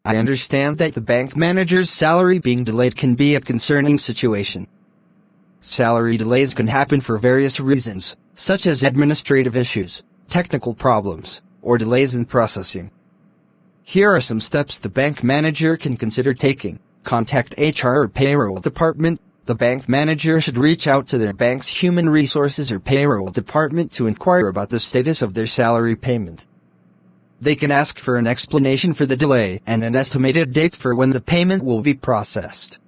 I understand that the bank manager's salary being delayed can be a concerning situation. Salary delays can happen for various reasons, such as administrative issues, technical problems, or delays in processing. Here are some steps the bank manager can consider taking. Contact HR or payroll department. The bank manager should reach out to their bank's human resources or payroll department to inquire about the status of their salary payment. They can ask for an explanation for the delay and an estimated date for when the payment will be processed.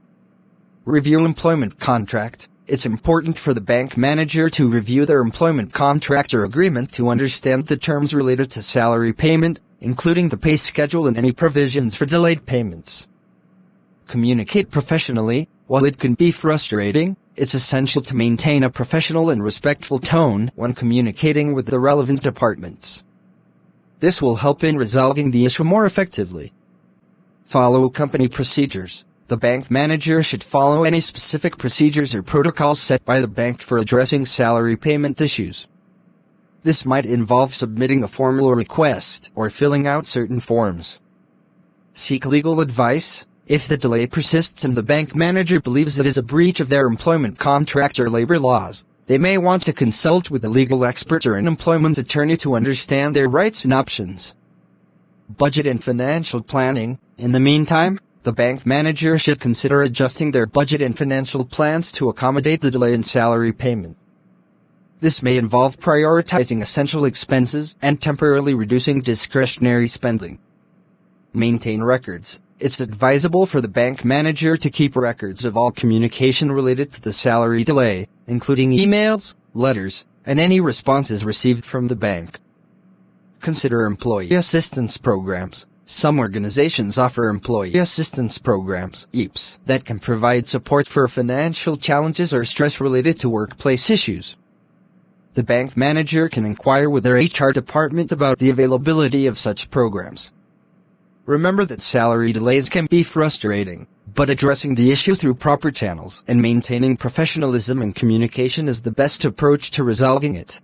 Review employment contract. It's important for the bank manager to review their employment contract or agreement to understand the terms related to salary payment, including the pay schedule and any provisions for delayed payments. Communicate professionally. While it can be frustrating, it's essential to maintain a professional and respectful tone when communicating with the relevant departments. This will help in resolving the issue more effectively. Follow company procedures. The bank manager should follow any specific procedures or protocols set by the bank for addressing salary payment issues. This might involve submitting a formal request or filling out certain forms. Seek legal advice. If the delay persists and the bank manager believes it is a breach of their employment contract or labor laws, they may want to consult with a legal expert or an employment attorney to understand their rights and options. Budget and financial planning. In the meantime, the bank manager should consider adjusting their budget and financial plans to accommodate the delay in salary payment. This may involve prioritizing essential expenses and temporarily reducing discretionary spending. Maintain records. It's advisable for the bank manager to keep records of all communication related to the salary delay, including emails, letters, and any responses received from the bank. Consider employee assistance programs. Some organizations offer employee assistance programs, EAPS, that can provide support for financial challenges or stress related to workplace issues. The bank manager can inquire with their HR department about the availability of such programs. Remember that salary delays can be frustrating, but addressing the issue through proper channels and maintaining professionalism and communication is the best approach to resolving it.